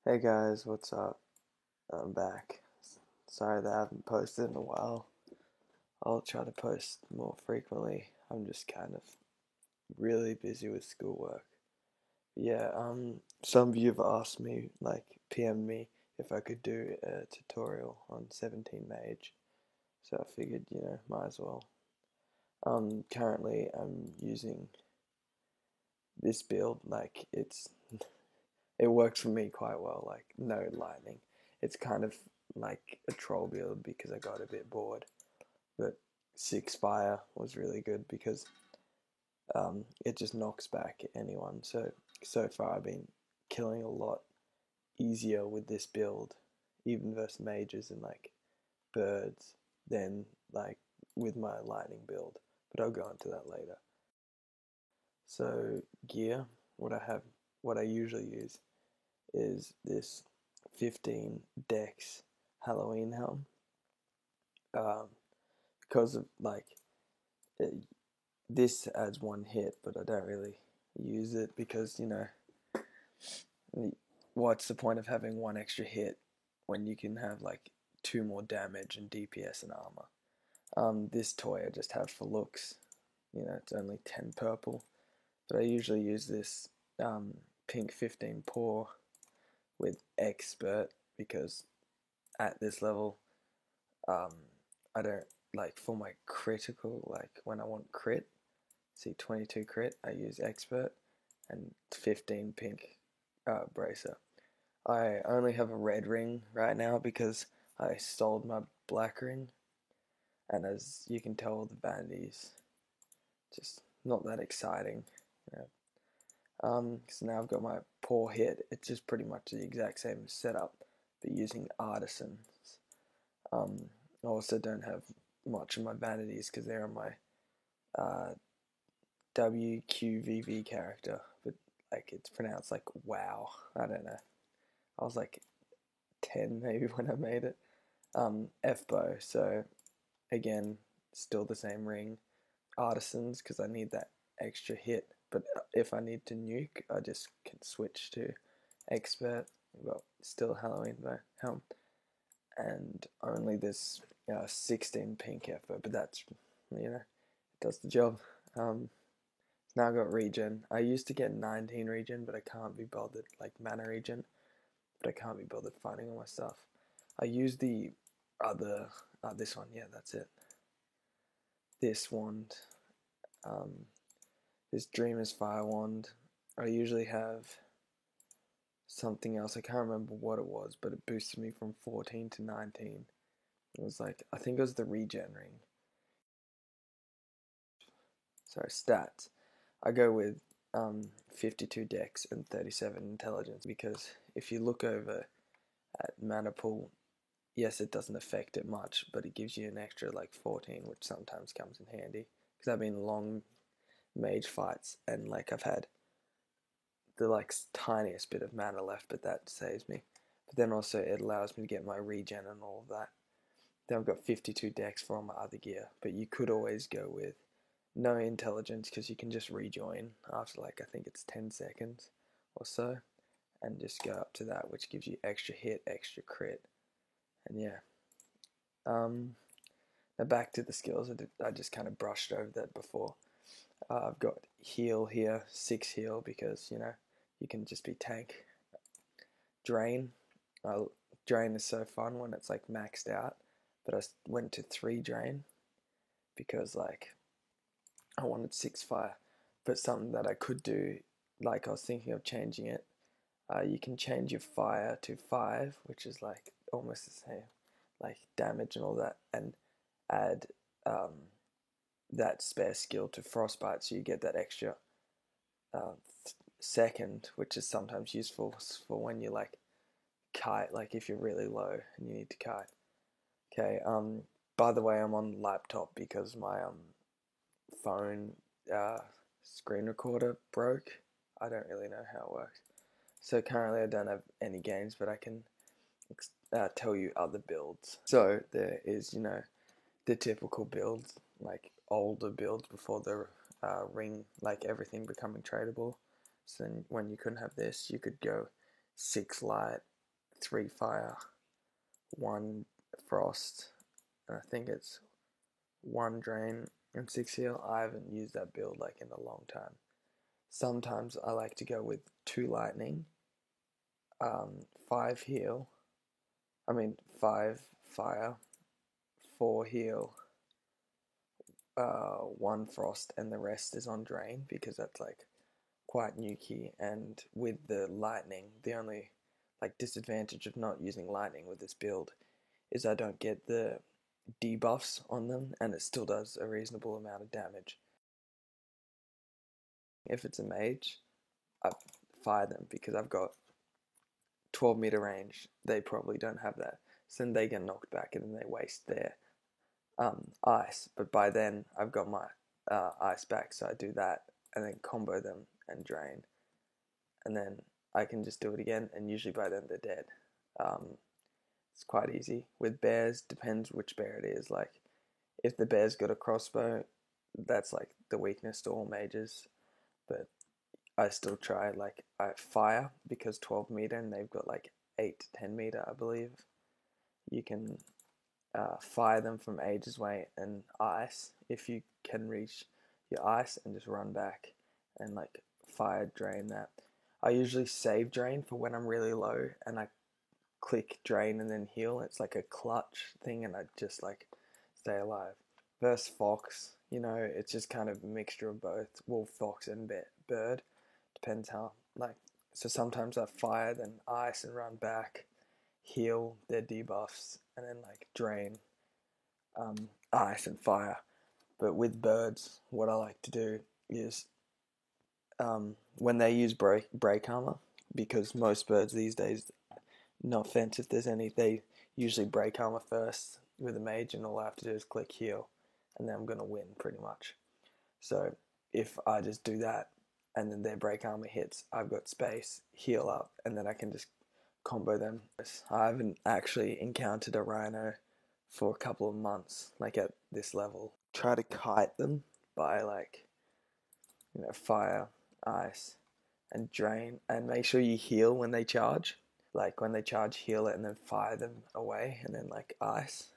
Hey guys, what's up? I'm back. Sorry that I haven't posted in a while. I'll try to post more frequently. I'm just kind of really busy with schoolwork. Yeah, some of you have asked me, like, PM me if I could do a tutorial on 17 Mage. So I figured, might as well. Currently I'm using this build, like, it works for me quite well, like, no lightning. It's kind of like a troll build because I got a bit bored. But Six Fire was really good because it just knocks back anyone. So far I've been killing a lot easier with this build, even versus mages and like birds, than like with my lightning build. But I'll go into that later. So gear, what I usually use is this 15 Dex Halloween helm. Um, because of like it, this adds one hit, but I don't really use it because what's the point of having one extra hit when you can have like two more damage and DPS and armor? This toy I just have for looks. It's only 10 purple, but I usually use this pink 15 paw with expert because at this level, um, I don't like for my critical, like when I want crit, see 22 crit, I use expert and 15 pink bracer. I only have a red ring right now because I sold my black ring, and as you can tell, the vanity's just not that exciting. You know. So now I've got my poor hit. It's just pretty much the exact same setup, but using artisans. I also don't have much of my vanities because they're on my WQVV character, but like it's pronounced like wow. I don't know. I was like 10 maybe when I made it. F bow. So again, still the same ring. Artisans because I need that extra hit. But if I need to nuke, I just can switch to expert. Well, still Halloween bow helm, and only this 16 pink F bow. But that's it does the job. Um, Now I got regen. I used to get 19 regen, but I can't be bothered, like mana regen, but I can't be bothered finding all my stuff. I use the other, this one, yeah, that's it. This wand, um, this Dreamer's Fire wand. I usually have something else. I can't remember what it was, but it boosted me from 14 to 19. It was like, I think it was the regen ring. Sorry, stats. I go with 52 dex and 37 intelligence because if you look over at mana pool, yes, it doesn't affect it much, but it gives you an extra like 14, which sometimes comes in handy. Because I've been long mage fights and like I've had the like tiniest bit of mana left, but that saves me. But then also it allows me to get my regen and all of that. Then I've got 52 dex for all my other gear, but you could always go with no intelligence because you can just rejoin after like I think it's 10 seconds or so and just go up to that, which gives you extra hit, extra crit, and yeah. Now back to the skills. I just kind of brushed over that before. I've got heal here, 6 heal because you can just be tank. Drain, drain is so fun when it's like maxed out, but I went to 3 drain because like I wanted 6 fire, but something that I could do, like I was thinking of changing it. You can change your fire to 5, which is like almost the same, like damage and all that, and add that spare skill to frostbite, so you get that extra uh, second, which is sometimes useful for when you like kite, like if you're really low and you need to kite. Okay. By the way, I'm on laptop because my phone uh, screen recorder broke. I don't really know how it works. So currently I don't have any games, but I can tell you other builds. So there is, the typical builds, like older builds before the ring, like everything becoming tradable. So then when you couldn't have this, you could go 6 light, 3 fire, 1 frost, and I think it's 1 drain and 6 heal. I haven't used that build like in a long time. Sometimes I like to go with 2 lightning, 5 heal, 5 fire, 4 heal, 1 frost, and the rest is on drain because that's like quite nukey. And with the lightning, the only like disadvantage of not using lightning with this build is I don't get the debuffs on them, and it still does a reasonable amount of damage. If it's a mage, I fire them because I've got 12 meter range. They probably don't have that, so then they get knocked back and then they waste their ice. But by then I've got my ice back, so I do that and then combo them and drain, and then I can just do it again, and usually by then they're dead. It's quite easy. With bears, depends which bear it is. Like, if the bear's got a crossbow, that's like the weakness to all mages. But I still try, like, I fire because 12 meter and they've got like 8 to 10 meter, I believe. You can fire them from ages away, and ice if you can reach your ice, and just run back and like fire drain that. I usually save drain for when I'm really low and I click drain and then heal. It's like a clutch thing, and I just like stay alive. Versus fox, it's just kind of a mixture of both. Wolf, fox, and bird. Depends how, like, so sometimes I fire, then ice and run back, heal their debuffs, and then like drain, ice and fire. But with birds, what I like to do is when they use break armor, because most birds these days, no offense if there's any, they usually break armor first with a mage, and all I have to do is click heal, and then I'm going to win pretty much. So if I just do that, and then their break armor hits, I've got space, heal up, and then I can just combo them. I haven't actually encountered a rhino for a couple of months, like at this level. Try to kite them by like, fire, ice, and drain, and make sure you heal when they charge. Like when they charge, heal it, and then fire them away, and then like ice.